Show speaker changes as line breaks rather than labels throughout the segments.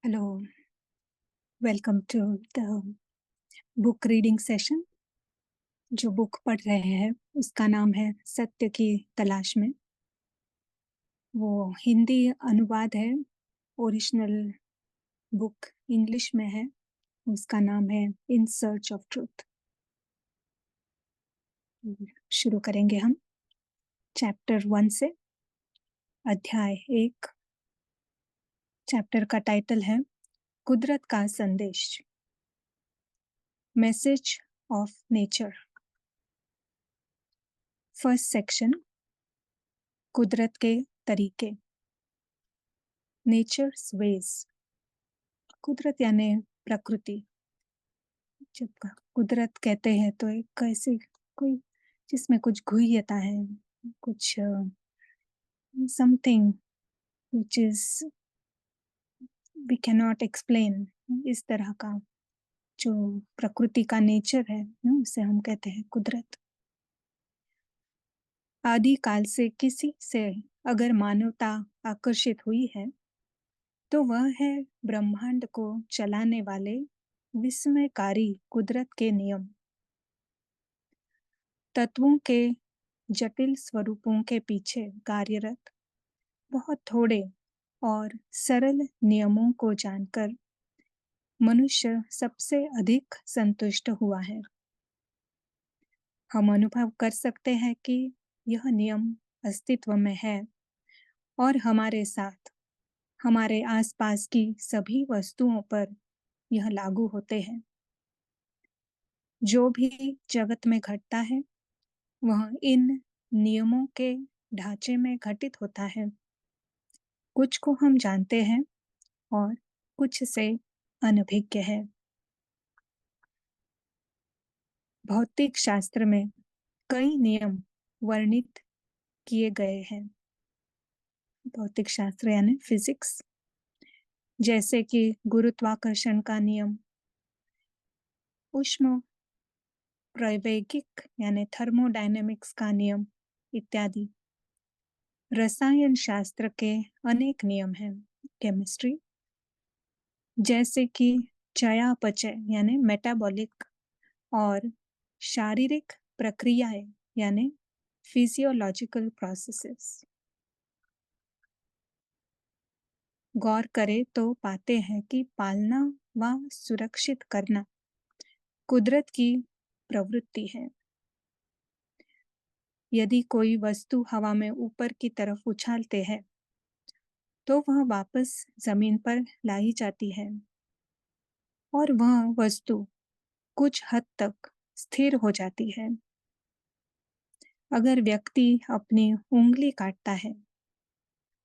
Hello, welcome to the book reading session. जो book पढ़ रहे हैं उसका नाम है सत्य की तलाश में। वो हिंदी अनुवाद है, ओरिजिनल बुक इंग्लिश में है। उसका नाम है इन सर्च ऑफ ट्रूथ। शुरू करेंगे हम चैप्टर 1 से। अध्याय 1। चैप्टर का टाइटल है कुदरत का संदेश, message of nature. First section, कुदरत के तरीके, नेचर्स वेज। कुदरत यानी प्रकृति। जब कुदरत कहते हैं तो एक ऐसी कोई जिसमें कुछ गुह्यता है, कुछ something which is we can not explain. इस तरह का जो प्रकृति का नेचर है उसे हम कहते हैं कुदरत। आदि काल से किसी से अगर मानवता आकर्षित हुई है तो वह है ब्रह्मांड को चलाने वाले विस्मयकारी कुदरत के नियम। तत्वों के जटिल स्वरूपों के पीछे कार्यरत बहुत थोड़े और सरल नियमों को जानकर मनुष्य सबसे अधिक संतुष्ट हुआ है। हम अनुभव कर सकते हैं कि यह नियम अस्तित्व में है और हमारे साथ हमारे आसपास की सभी वस्तुओं पर यह लागू होते हैं। जो भी जगत में घटता है वह इन नियमों के ढांचे में घटित होता है। कुछ को हम जानते हैं और कुछ से अनभिज्ञ है। भौतिक शास्त्र में कई नियम वर्णित किए गए हैं। भौतिक शास्त्र यानी फिजिक्स, जैसे कि गुरुत्वाकर्षण का नियम, उष्म प्रवैगिक यानी थर्मोडायनेमिक्स का नियम इत्यादि। रसायन शास्त्र के अनेक नियम हैं, केमिस्ट्री, जैसे कि चयापचय यानी मेटाबॉलिक और शारीरिक प्रक्रियाएं यानी फिजियोलॉजिकल प्रोसेसेस। गौर करें तो पाते हैं कि पालना व सुरक्षित करना कुदरत की प्रवृत्ति है। यदि कोई वस्तु हवा में ऊपर की तरफ उछालते हैं तो वह वापस जमीन पर लाई जाती है और वह वस्तु कुछ हद तक स्थिर हो जाती है। अगर व्यक्ति अपनी उंगली काटता है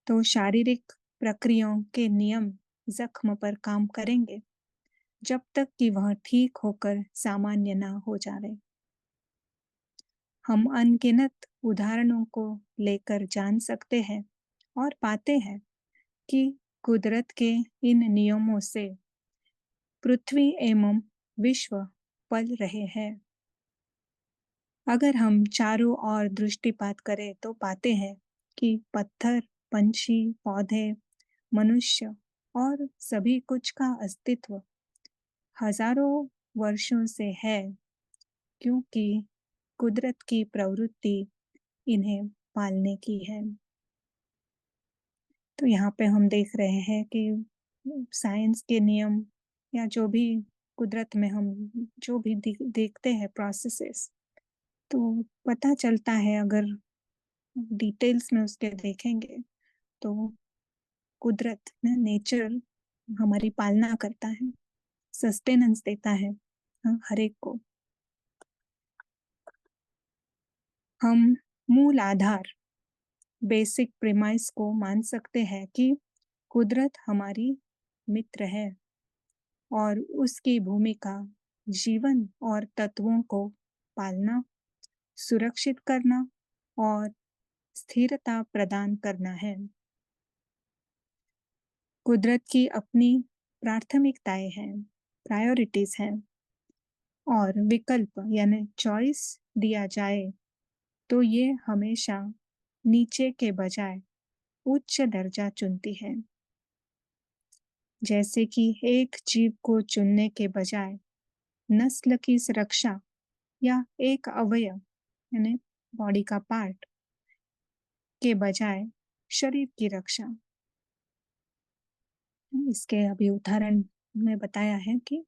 तो शारीरिक प्रक्रियाओं के नियम जख्म पर काम करेंगे जब तक कि वह ठीक होकर सामान्य ना हो जाए। हम अनगिनत उदाहरणों को लेकर जान सकते हैं और पाते हैं कि कुदरत के इन नियमों से पृथ्वी एवं विश्व पल रहे हैं। अगर हम चारों ओर दृष्टिपात करें तो पाते हैं कि पत्थर, पंछी, पौधे, मनुष्य और सभी कुछ का अस्तित्व हजारों वर्षों से है, क्योंकि कुदरत की प्रवृत्ति इन्हें पालने की है। तो यहाँ पे हम देख रहे हैं कि साइंस के नियम या जो भी कुदरत में हम जो भी देखते हैं प्रोसेसेस, तो पता चलता है, अगर डिटेल्स में उसके देखेंगे तो कुदरत में नेचर हमारी पालना करता है, सस्टेनेंस देता है हर एक को। हम मूल आधार, बेसिक प्रीमाइस को मान सकते हैं कि कुदरत हमारी मित्र है और उसकी भूमिका जीवन और तत्वों को पालना, सुरक्षित करना और स्थिरता प्रदान करना है। कुदरत की अपनी प्राथमिकताएं हैं, प्रायोरिटीज हैं, और विकल्प यानी चॉइस दिया जाए तो ये हमेशा नीचे के बजाय उच्च दर्जा चुनती है। जैसे कि एक जीव को चुनने के बजाय नस्ल की सुरक्षा या एक अवयव यानी बॉडी का पार्ट के बजाय शरीर की रक्षा। इसके अभी उदाहरण में बताया है कि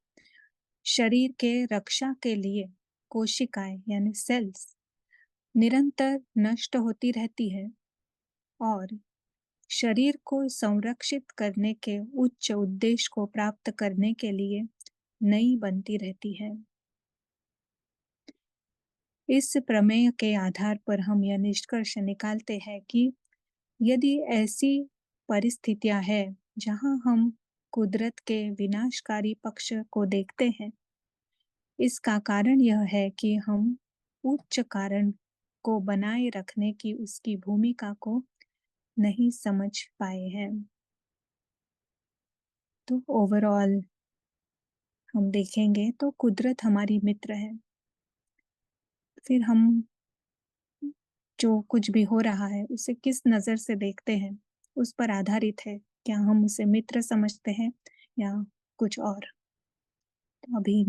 शरीर के रक्षा के लिए कोशिकाएं यानी सेल्स निरंतर नष्ट होती रहती है और शरीर को संरक्षित करने के उच्च उद्देश्य को प्राप्त करने के लिए नई बनती रहती है। इस प्रमेय के आधार पर हम यह निष्कर्ष निकालते हैं कि यदि ऐसी परिस्थितियां हैं जहां हम कुदरत के विनाशकारी पक्ष को देखते हैं, इसका कारण यह है कि हम उच्च कारण को बनाए रखने की उसकी भूमिका को नहीं समझ पाए हैं। तो ओवरऑल हम देखेंगे तो कुदरत हमारी मित्र है। फिर हम जो कुछ भी हो रहा है उसे किस नज़र से देखते हैं उस पर आधारित है, क्या हम उसे मित्र समझते हैं या कुछ और। तो अभी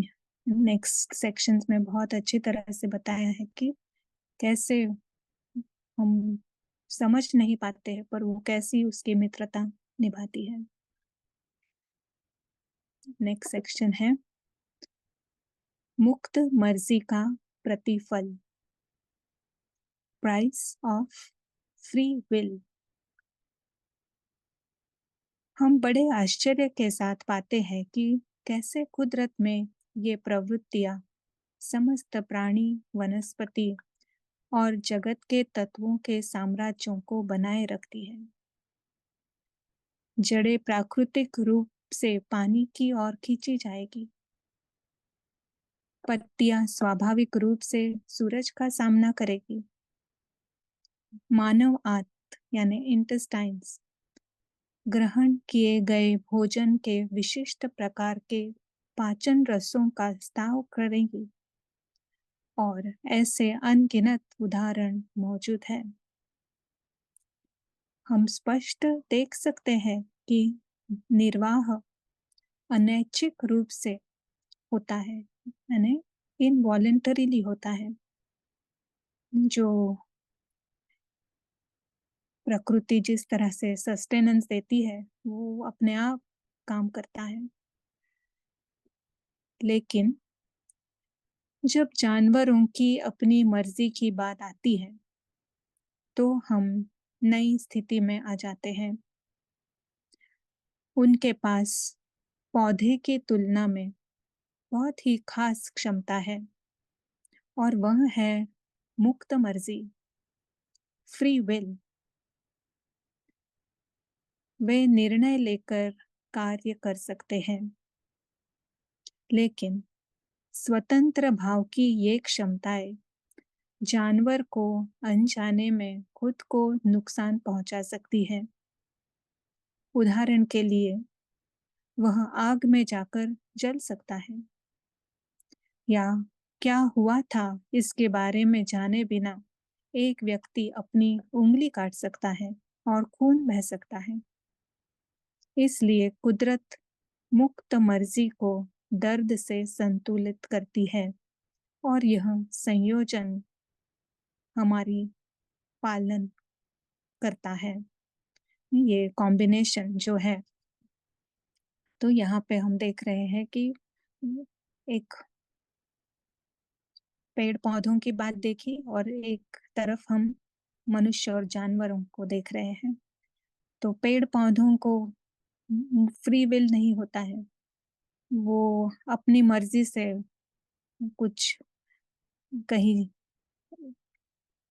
नेक्स्ट सेक्शंस में बहुत अच्छी तरह से बताया है कि कैसे हम समझ नहीं पाते हैं पर वो कैसी उसकी मित्रता निभाती है। नेक्स्ट सेक्शन है मुक्त मर्जी का प्रतिफल, प्राइस ऑफ फ्री विल। हम बड़े आश्चर्य के साथ पाते हैं कि कैसे कुदरत में ये प्रवृत्तियां समस्त प्राणी, वनस्पति और जगत के तत्वों के साम्राज्यों को बनाए रखती है। जड़ें प्राकृतिक रूप से पानी की ओर खींची जाएगी, पत्तियां स्वाभाविक रूप से सूरज का सामना करेगी, मानव आंत यानी इंटेस्टाइन्स ग्रहण किए गए भोजन के विशिष्ट प्रकार के पाचन रसों का स्राव करेगी और ऐसे अनगिनत उदाहरण मौजूद हैं। हम स्पष्ट देख सकते हैं कि निर्वाह अनैच्छिक रूप से होता है यानी इनवॉलेंटरीली होता है। जो प्रकृति जिस तरह से सस्टेनेंस देती है वो अपने आप काम करता है, लेकिन जब जानवरों की अपनी मर्जी की बात आती है तो हम नई स्थिति में आ जाते हैं। उनके पास पौधे की तुलना में बहुत ही खास क्षमता है और वह है मुक्त मर्जी, फ्री विल। वे निर्णय लेकर कार्य कर सकते हैं, लेकिन स्वतंत्र भाव की ये क्षमताएं जानवर को अनजाने में खुद को नुकसान पहुंचा सकती है। उदाहरण के लिए वह आग में जाकर जल सकता है या क्या हुआ था इसके बारे में जाने बिना एक व्यक्ति अपनी उंगली काट सकता है और खून बह सकता है। इसलिए कुदरत मुक्त मर्जी को दर्द से संतुलित करती है और यह संयोजन हमारी पालन करता है। ये कॉम्बिनेशन जो है, तो यहाँ पे हम देख रहे हैं कि एक पेड़ पौधों की बात देखी और एक तरफ हम मनुष्य और जानवरों को देख रहे हैं। तो पेड़ पौधों को फ्री विल नहीं होता है, वो अपनी मर्जी से कुछ कहीं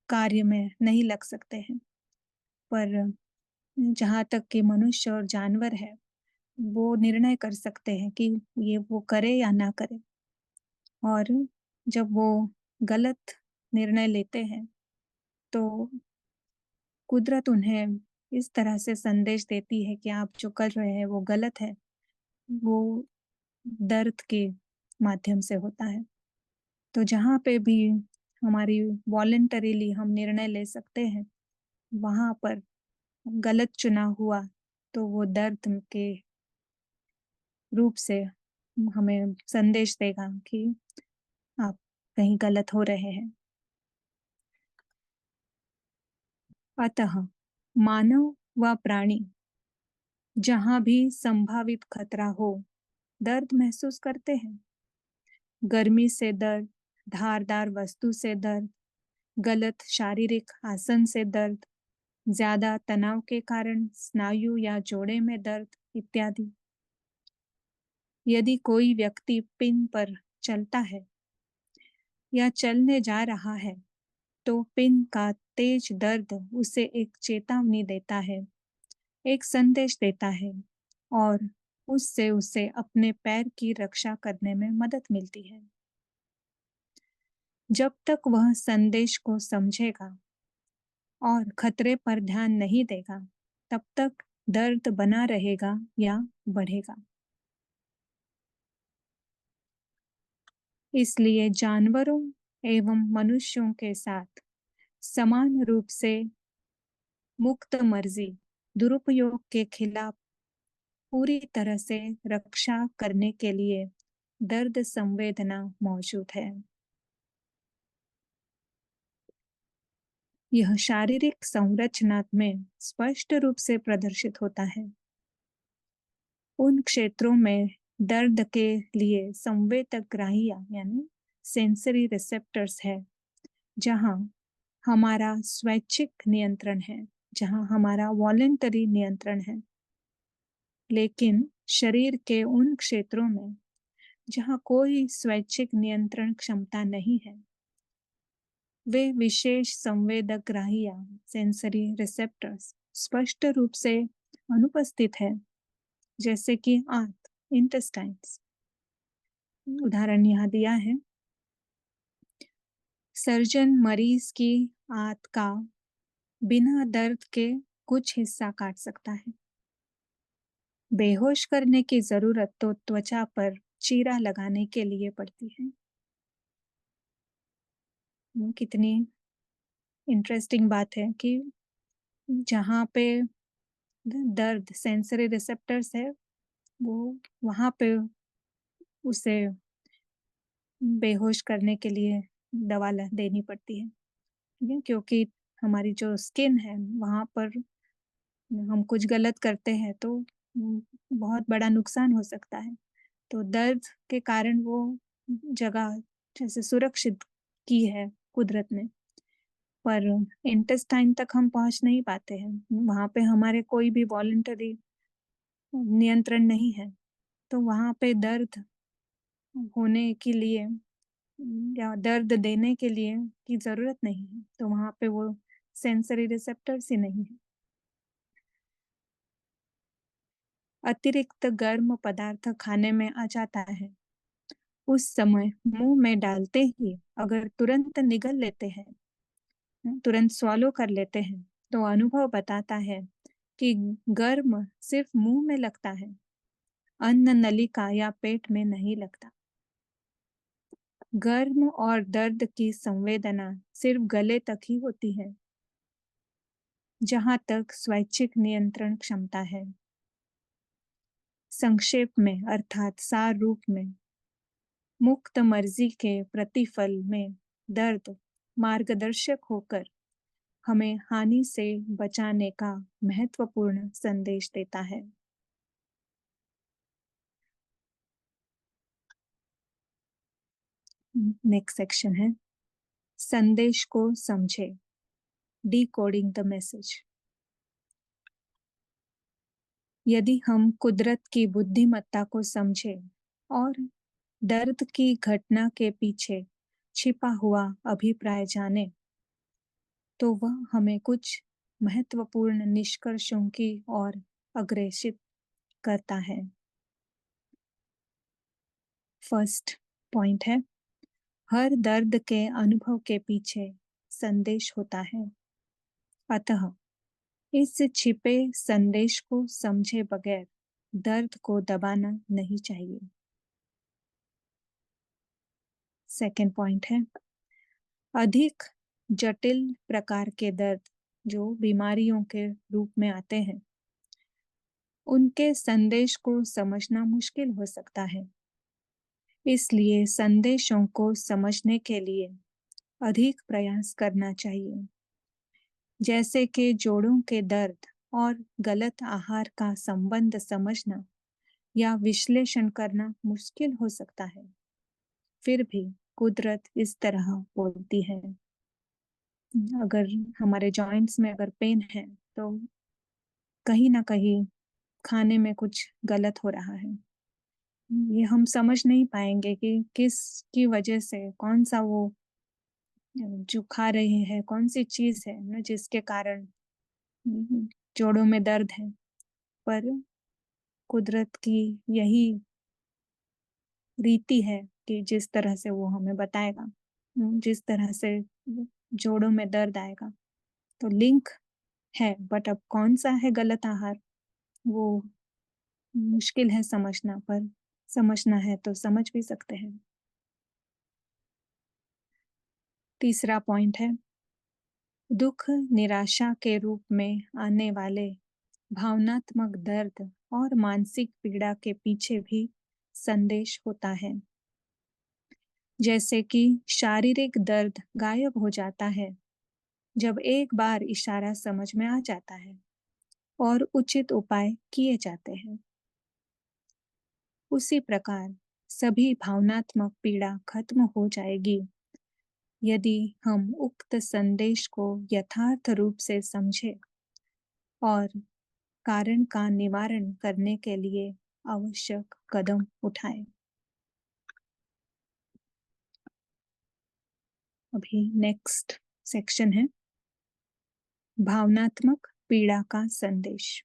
कार्य में नहीं लग सकते हैं, पर जहाँ तक कि मनुष्य और जानवर है वो निर्णय कर सकते हैं कि ये वो करे या ना करे। और जब वो गलत निर्णय लेते हैं तो कुदरत उन्हें इस तरह से संदेश देती है कि आप जो कर रहे हैं वो गलत है। वो दर्द के माध्यम से होता है। तो जहाँ पे भी हमारी वॉलंटरीली हम निर्णय ले सकते हैं वहां पर गलत चुनाव हुआ तो वो दर्द के रूप से हमें संदेश देगा कि आप कहीं गलत हो रहे हैं। अतः मानव व प्राणी जहां भी संभावित खतरा हो दर्द महसूस करते हैं। गर्मी से दर्द, धारदार वस्तु से दर्द, गलत शारीरिक आसन से दर्द, ज्यादा तनाव के कारण स्नायु या जोड़े में दर्द इत्यादि। यदि कोई व्यक्ति पिन पर चलता है या चलने जा रहा है तो पिन का तेज दर्द उसे एक चेतावनी देता है, एक संदेश देता है और उससे उसे अपने पैर की रक्षा करने में मदद मिलती है। जब तक वह संदेश को समझेगा और खतरे पर ध्यान नहीं देगा, तब तक दर्द बना रहेगा या बढ़ेगा। इसलिए जानवरों एवं मनुष्यों के साथ समान रूप से मुक्त मर्जी दुरुपयोग के खिलाफ पूरी तरह से रक्षा करने के लिए दर्द संवेदना मौजूद है। यह शारीरिक संरचना में स्पष्ट रूप से प्रदर्शित होता है। उन क्षेत्रों में दर्द के लिए संवेदक ग्राहिया यानी सेंसरी रिसेप्टर्स है जहां हमारा स्वैच्छिक नियंत्रण है, जहां हमारा वॉलेंटरी नियंत्रण है। लेकिन शरीर के उन क्षेत्रों में जहां कोई स्वैच्छिक नियंत्रण क्षमता नहीं है, वे विशेष संवेदक ग्राहिया सेंसरी रिसेप्टर्स स्पष्ट रूप से अनुपस्थित है, जैसे कि आंत, इंटेस्टाइन्स। उदाहरण यहाँ दिया है। सर्जन मरीज की आंत का बिना दर्द के कुछ हिस्सा काट सकता है। बेहोश करने की जरूरत तो त्वचा पर चीरा लगाने के लिए पड़ती है। कितनी इंटरेस्टिंग बात है कि जहाँ पे दर्द सेंसरी रिसेप्टर्स है, वो वहां पे उसे बेहोश करने के लिए दवा देनी पड़ती है। ठीक है, क्योंकि हमारी जो स्किन है वहां पर हम कुछ गलत करते हैं तो बहुत बड़ा नुकसान हो सकता है। तो दर्द के कारण वो जगह जैसे सुरक्षित की है कुदरत ने, पर इंटेस्टाइन तक हम पहुंच नहीं पाते हैं। वहां पे हमारे कोई भी वॉलंटरी नियंत्रण नहीं है, तो वहां पे दर्द होने के लिए या दर्द देने के लिए की जरूरत नहीं है, तो वहां पे वो सेंसरी रिसेप्टर्स ही नहीं है। अतिरिक्त गर्म पदार्थ खाने में आ जाता है, उस समय मुंह में डालते ही अगर तुरंत निगल लेते हैं, तुरंत स्वॉलो कर लेते हैं, तो अनुभव बताता है कि गर्म सिर्फ मुंह में लगता है, अन्न नलिका या पेट में नहीं लगता। गर्म और दर्द की संवेदना सिर्फ गले तक ही होती है, जहां तक स्वैच्छिक नियंत्रण क्षमता है। संक्षेप में अर्थात सार रूप में, मुक्त मर्जी के प्रतिफल में दर्द मार्गदर्शक होकर हमें हानि से बचाने का महत्वपूर्ण संदेश देता है। नेक्स्ट सेक्शन है संदेश को समझे, डिकोडिंग द मैसेज। यदि हम कुदरत की बुद्धिमत्ता को समझे और दर्द की घटना के पीछे छिपा हुआ अभिप्राय जाने, तो वह हमें कुछ महत्वपूर्ण निष्कर्षों की ओर अग्रेसित करता है। फर्स्ट पॉइंट है, हर दर्द के अनुभव के पीछे संदेश होता है, अतः इस छिपे संदेश को समझे बगैर दर्द को दबाना नहीं चाहिए। सेकेंड पॉइंट है, अधिक जटिल प्रकार के दर्द जो बीमारियों के रूप में आते हैं, उनके संदेश को समझना मुश्किल हो सकता है। इसलिए संदेशों को समझने के लिए अधिक प्रयास करना चाहिए, जैसे कि जोड़ों के दर्द और गलत आहार का संबंध समझना या विश्लेषण करना मुश्किल हो सकता है। फिर भी कुदरत इस तरह बोलती है। अगर हमारे जॉइंट्स में अगर पेन है, तो कहीं ना कहीं खाने में कुछ गलत हो रहा है। ये हम समझ नहीं पाएंगे कि किस की वजह से, कौन सा वो जो खा रहे हैं, कौन सी चीज है ना जिसके कारण जोड़ों में दर्द है। पर कुदरत की यही रीति है कि जिस तरह से वो हमें बताएगा, जिस तरह से जोड़ों में दर्द आएगा, तो लिंक है। बट अब कौन सा है गलत आहार, वो मुश्किल है समझना, पर समझना है तो समझ भी सकते हैं। तीसरा पॉइंट है, दुख निराशा के रूप में आने वाले भावनात्मक दर्द और मानसिक पीड़ा के पीछे भी संदेश होता है। जैसे कि शारीरिक दर्द गायब हो जाता है जब एक बार इशारा समझ में आ जाता है और उचित उपाय किए जाते हैं। उसी प्रकार सभी भावनात्मक पीड़ा खत्म हो जाएगी यदि हम उक्त संदेश को यथार्थ रूप से समझें और कारण का निवारण करने के लिए आवश्यक कदम उठाएं। अभी नेक्स्ट सेक्शन है भावनात्मक पीड़ा का संदेश,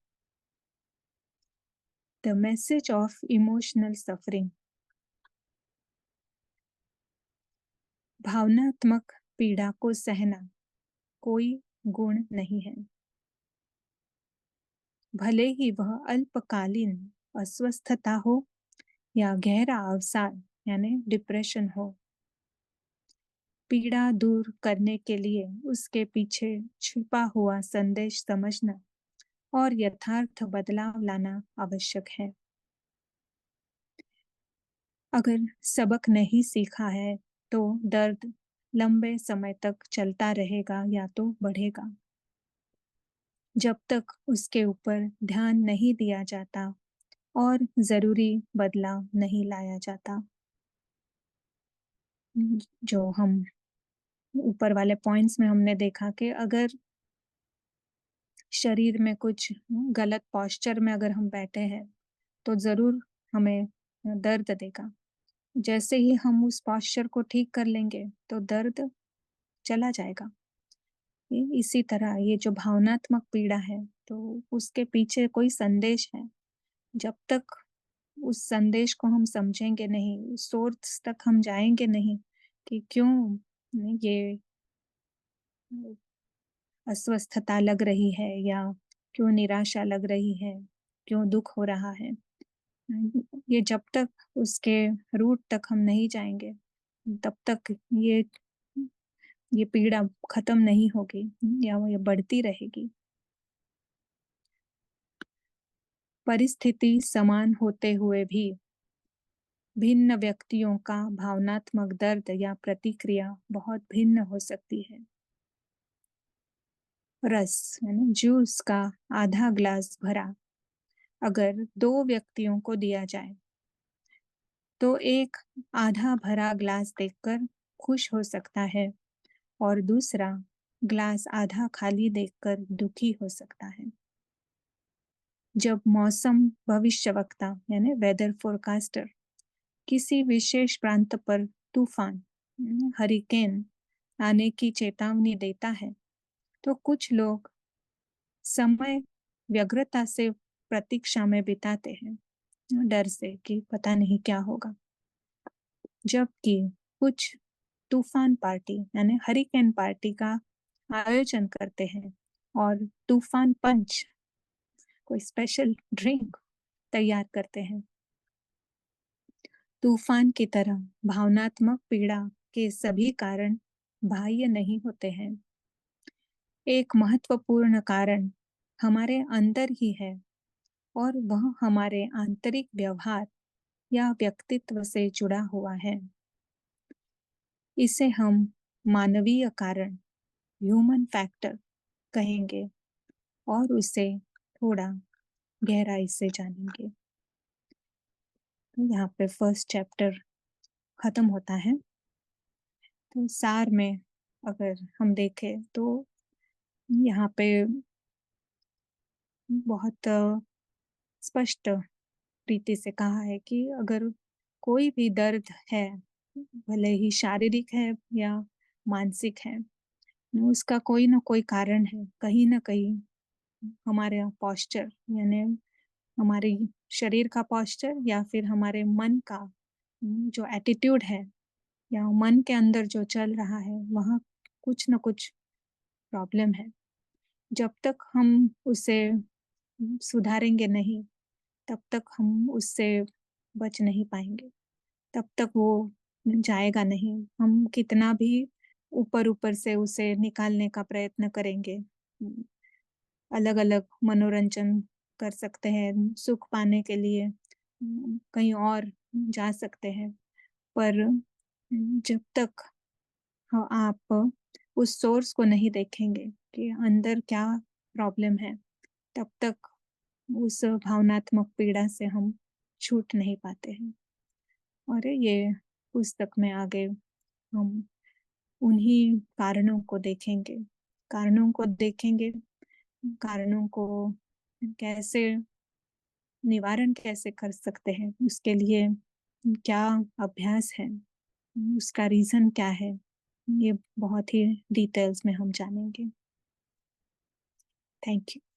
the message of emotional suffering. भावनात्मक पीड़ा को सहना कोई गुण नहीं है, भले ही वह अल्पकालीन अस्वस्थता हो या गहरा अवसाद यानी डिप्रेशन हो। पीड़ा दूर करने के लिए उसके पीछे छिपा हुआ संदेश समझना और यथार्थ बदलाव लाना आवश्यक है। अगर सबक नहीं सीखा है तो दर्द लंबे समय तक चलता रहेगा या तो बढ़ेगा। जब तक उसके ऊपर ध्यान नहीं दिया जाता और जरूरी बदलाव नहीं लाया जाता। जो हम ऊपर वाले पॉइंट्स में हमने देखा कि अगर शरीर में कुछ गलत पोस्चर में अगर हम बैठे हैं तो जरूर हमें दर्द देगा। जैसे ही हम उस पोस्चर को ठीक कर लेंगे तो दर्द चला जाएगा। इसी तरह ये जो भावनात्मक पीड़ा है, तो उसके पीछे कोई संदेश है। जब तक उस संदेश को हम समझेंगे नहीं, उस सोर्स तक हम जाएंगे नहीं कि क्यों ये अस्वस्थता लग रही है या क्यों निराशा लग रही है, क्यों दुख हो रहा है, ये जब तक उसके रूट तक हम नहीं जाएंगे, तब तक ये पीड़ा खत्म नहीं होगी या वो ये बढ़ती रहेगी। परिस्थिति समान होते हुए भी भिन्न व्यक्तियों का भावनात्मक दर्द या प्रतिक्रिया बहुत भिन्न हो सकती है। रस यानी जूस का आधा ग्लास भरा अगर दो व्यक्तियों को दिया जाए तो एक आधा भरा ग्लास देखकर खुश हो सकता है और दूसरा ग्लास आधा खाली देखकर दुखी हो सकता है। जब मौसम भविष्यवक्ता यानी वेदर फोरकास्टर किसी विशेष प्रांत पर तूफान हरिकेन आने की चेतावनी देता है तो कुछ लोग समय व्यग्रता से प्रतीक्षा में बिताते हैं, डर से कि पता नहीं क्या होगा। जबकि कुछ तूफान पार्टी यानी हरिकेन पार्टी का आयोजन करते हैं और तूफान पंच कोई स्पेशल ड्रिंक तैयार करते हैं। तूफान की तरह भावनात्मक पीड़ा के सभी कारण बाह्य नहीं होते हैं। एक महत्वपूर्ण कारण हमारे अंदर ही है और वह हमारे आंतरिक व्यवहार या व्यक्तित्व से जुड़ा हुआ है। इसे हम मानवीय कारण, ह्यूमन फैक्टर कहेंगे और उसे थोड़ा गहराई से जानेंगे। तो यहाँ पे फर्स्ट चैप्टर खत्म होता है। तो सार में अगर हम देखें तो यहाँ पे बहुत स्पष्ट रीति से कहा है कि अगर कोई भी दर्द है, भले ही शारीरिक है या मानसिक है, उसका कोई ना कोई कारण है। कहीं ना कहीं हमारे पोस्चर, यानी हमारे शरीर का पोस्चर या फिर हमारे मन का जो एटीट्यूड है या मन के अंदर जो चल रहा है, वहाँ कुछ ना कुछ प्रॉब्लम है। जब तक हम उसे सुधारेंगे नहीं, तब तक हम उससे बच नहीं पाएंगे, तब तक वो जाएगा नहीं। हम कितना भी ऊपर ऊपर से उसे निकालने का प्रयत्न करेंगे, अलग अलग मनोरंजन कर सकते हैं, सुख पाने के लिए कहीं और जा सकते हैं, पर जब तक आप उस सोर्स को नहीं देखेंगे कि अंदर क्या प्रॉब्लम है, तब तक उस भावनात्मक पीड़ा से हम छूट नहीं पाते हैं। और ये पुस्तक में आगे हम उन्हीं कारणों को देखेंगे, कारणों को देखेंगे, कारणों को कैसे निवारण कैसे कर सकते हैं, उसके लिए क्या अभ्यास है, उसका रीजन क्या है, ये बहुत ही डिटेल्स में हम जानेंगे। Thank you.